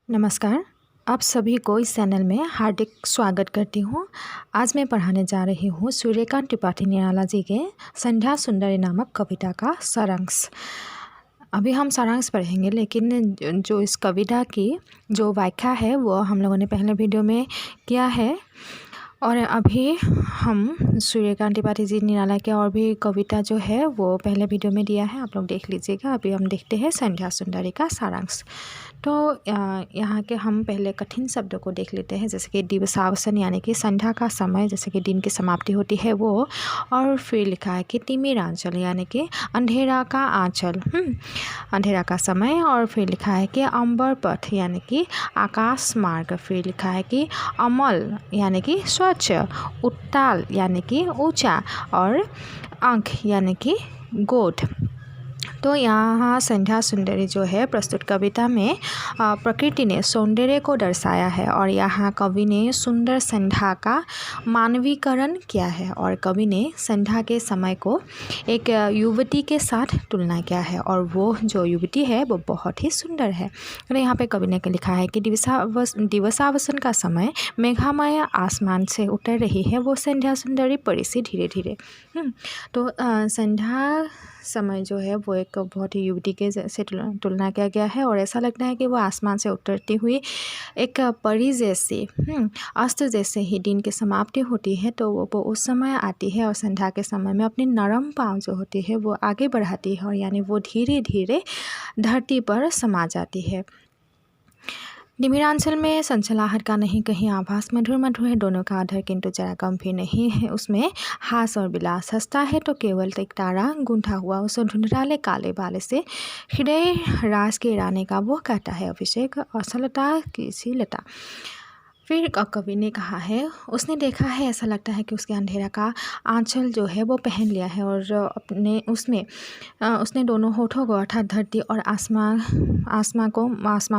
नमस्कार। आप सभी को इस चैनल में हार्दिक स्वागत करती हूँ। आज मैं पढ़ाने जा रही हूँ सूर्यकांत त्रिपाठी निराला जी के संध्या सुंदरी नामक कविता का सारांश। अभी हम सारांश पढ़ेंगे, लेकिन जो इस कविता की जो व्याख्या है वो हम लोगों ने पहले वीडियो में किया है। और अभी हम सूर्यकांत त्रिपाठी जी निराला के और भी कविता जो है वो पहले वीडियो में दिया है, आप लोग देख लीजिएगा। अभी हम देखते हैं संध्या सुंदरी का सारांश। तो यहाँ के हम पहले कठिन शब्दों को देख लेते हैं, जैसे कि दिवसावसन यानी कि संध्या का समय, जैसे कि दिन की समाप्ति होती है वो। और फिर लिखा है कि तिमिरांचल यानी कि अंधेरा का आंचल, अंधेरा का समय। और फिर लिखा है कि अंबर पथ यानी कि आकाश मार्ग। फिर लिखा है कि अमल यानी कि स्वच्छ, उत्ताल यानी कि ऊंचा, और अंक यानी कि गोठ। तो यहाँ संध्या सुंदरी जो है प्रस्तुत कविता में प्रकृति ने सौंदर्य को दर्शाया है, और यहाँ कवि ने सुंदर संध्या का मानवीकरण किया है। और कवि ने संध्या के समय को एक युवती के साथ तुलना किया है, और वो जो युवती है वो बहुत ही सुंदर है। और यहाँ पे कवि ने लिखा है कि दिवसावसन का समय मेघामय आसमान से उतर रही है, वो संध्या सुंदरी पड़ी सी धीरे धीरे। तो संध्या समय जो है वो एक बहुत ही युवती के से तुलना किया गया है, और ऐसा लगता है कि वो आसमान से उतरती हुई एक परी जैसी, अस्त जैसे ही दिन की समाप्ति होती है तो वो उस समय आती है, और संध्या के समय में अपनी नरम पाँव जो होती है वो आगे बढ़ाती है, और यानी वो धीरे धीरे धरती पर समा जाती है। तिमिरांचल में संचलाहट का नहीं कहीं आभास, मधुर मधुर है दोनों का आधार, किंतु जरा गंभीर नहीं है उसमें हास और विलास। हंसता है तो केवल एक तारा गूंथा हुआ, उसे ढूंढाले काले बाले से हृदय राज के राने का वो कहता है अभिषेक, असलता की सी लता। फिर कवि ने कहा है, उसने देखा है ऐसा लगता है कि उसके अंधेरा का आंचल जो है वो पहन लिया है, और अपने उसने दोनों होठों को अर्थात धरती और आसमां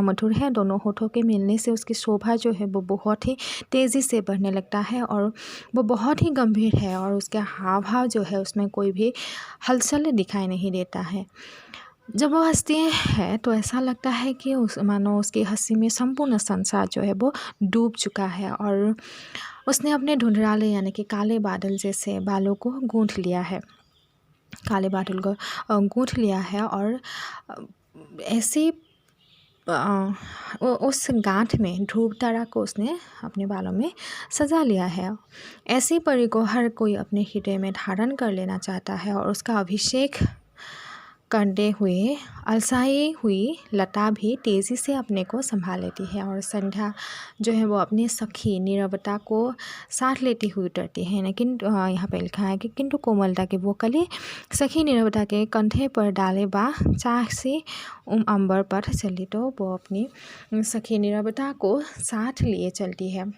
मधुर है, दोनों होठों के मिलने से उसकी शोभा जो है वो बहुत ही तेज़ी से बढ़ने लगता है, और वो बहुत ही गंभीर है, और उसके हाव भाव जो है उसमें कोई भी हलचल दिखाई नहीं देता है। जब वो हंसती है तो ऐसा लगता है कि मानो उसकी हंसी में संपूर्ण संसार जो है वो डूब चुका है, और उसने अपने धुंधलाले यानी कि काले बादल जैसे बालों को गूंथ लिया है, काले बादल को गूंथ लिया है, और ऐसी उस गांठ में ध्रुव तारा को उसने अपने बालों में सजा लिया है। ऐसी परी को हर कोई अपने हृदय में धारण कर लेना चाहता है, और उसका अभिषेक करते हुए अलसाई हुई लता भी तेज़ी से अपने को संभाल लेती है, और संध्या जो है वो अपनी सखी नीरवता को साथ लेती हुई उतरती है। लेकिन यहाँ पे लिखा है कि किंतु कोमलता के वो कली सखी नीरवता के कंधे पर डाले बा चाह से अंबर पर चली, तो वो अपनी सखी नीरवता को साथ लिए चलती है।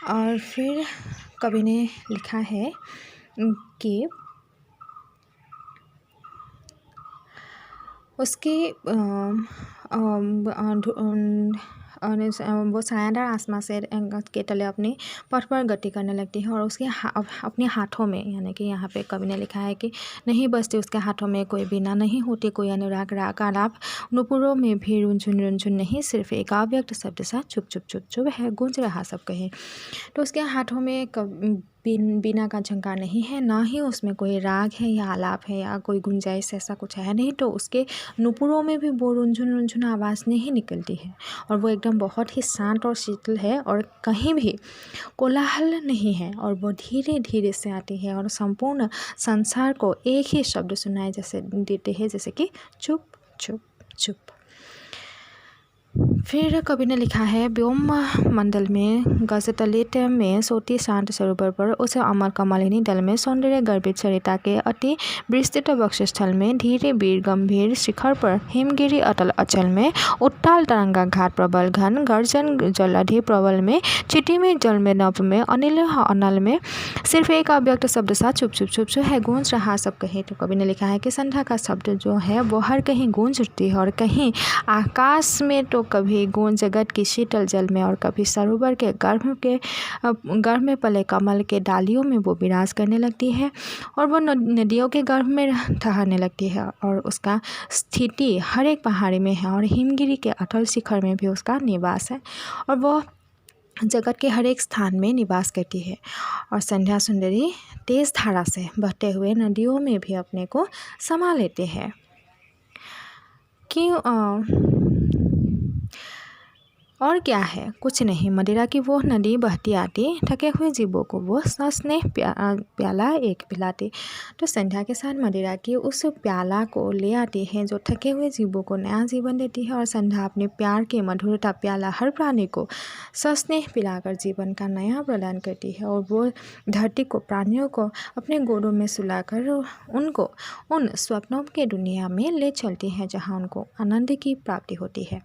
और फिर कवि ने लिखा है कि उसके वो सायादार आसमां से के तले अपने पथ पर गति करने लगती है, और उसके अपने हाथों में यानी कि यहाँ पे कवि ने लिखा है कि नहीं बसती उसके हाथों में कोई बीना, नहीं होती कोई अनुराग राग आलाप, नुपुरों में भी रुंझुन रुंझुन नहीं, सिर्फ एक अव्यक्त शब्द सा चुप चुप चुप चुप है, गूंज रहा सब कहे। तो उसके हाथों में बीना का झंकार नहीं है, ना ही उसमें कोई राग है या आलाप है या कोई गुंजाइश ऐसा कुछ है नहीं, तो उसके नुपुरों में भी वो रुंझुन रुंझुन आवाज़ नहीं निकलती है, और वो एकदम बहुत ही शांत और शीतल है, और कहीं भी कोलाहल नहीं है, और वो धीरे धीरे से आती है, और संपूर्ण संसार को एक ही शब्द सुनाई जैसे देते हैं, जैसे कि चुप चुप चुप। फिर कवि ने लिखा है, व्योम मंडल में गजतलित में सोती शांत सरोवर पर, उस अमर कमलिनी दल में सौंदर्य गर्भित सरिता के अति विस्तृत वक्षस्थल में, धीरे वीर गंभीर शिखर पर हिमगिरी अटल अचल में, उत्ताल तरंगा घाट प्रबल घन गर्जन जलधि प्रबल में, चिटी में जल में नभ में, अनिल अनल में, सिर्फ एक अव्यक्त शब्द सा चुप चुप चुप चुप है, गूंज रहा सब कहे। तो कवि ने लिखा है कि संध्या का शब्द जो है वो हर कहीं गूंज उठती है, और कहीं आकाश में तो कभी हुई गूंज जगत की शीतल जल में, और कभी सरोवर के गर्भ में पले कमल के डालियों में वो विराज करने लगती है, और वो नदियों के गर्भ में ठहरने लगती है, और उसका स्थिति हर एक पहाड़ी में है, और हिमगिरी के अटल शिखर में भी उसका निवास है, और वो जगत के हर एक स्थान में निवास करती है। और संध्या सुंदरी तेज धारा से बहते हुए नदियों में भी अपने को समा लेते हैं। और क्या है, कुछ नहीं, मदिरा की वो नदी बहती आती, थके हुए जीवों को वो सस्नेह प्याला एक पिलाती। तो संध्या के साथ मदिरा की उस प्याला को ले आती है जो थके हुए जीवों को नया जीवन देती है, और संध्या अपने प्यार के मधुरता प्याला हर प्राणी को सस्नेह पिलाकर जीवन का नया प्रदान करती है, और वो धरती को, प्राणियों को अपने गोदों में सुलाकर उनको उन स्वप्नों के दुनिया में ले चलती है जहाँ उनको आनंद की प्राप्ति होती है।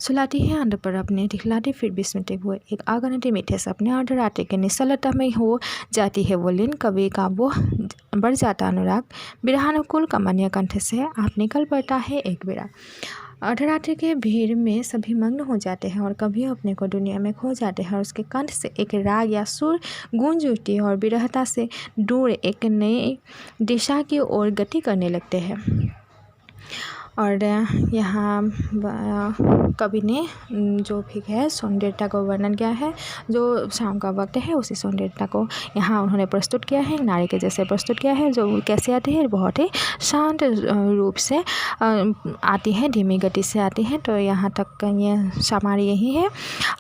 सुलाती है अंत पर अपने, दिखलाती फिर विस्मृति हुए एक अगणित मीठे सपने, और डराते के निश्चलता में हो जाती है वो लीन। कवि का वो बढ़ जाता अनुराग, विरहानुकूल कमनीय कंठ से आप निकल पड़ता है एक बेरा। अर्धरात्रि के भीड़ में सभी मग्न हो जाते हैं, और कभी अपने को दुनिया में खो जाते हैं, और उसके कंठ से एक राग या सुर गूंज उठती है, और विरहता से दूर एक नई दिशा की ओर गति करने लगते हैं। और यहाँ कवि ने जो भी है सौंदर्यता को वर्णन किया है, जो शाम का वक्त है उसी सौंदर्यता को यहाँ उन्होंने प्रस्तुत किया है, नारी के जैसे प्रस्तुत किया है, जो कैसे आती है, बहुत ही शांत रूप से आती है, धीमी गति से आती है। तो यहाँ तक ये हमारी यही है।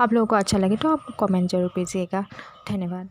आप लोगों को अच्छा लगे तो आप कमेंट जरूर कीजिएगा। धन्यवाद।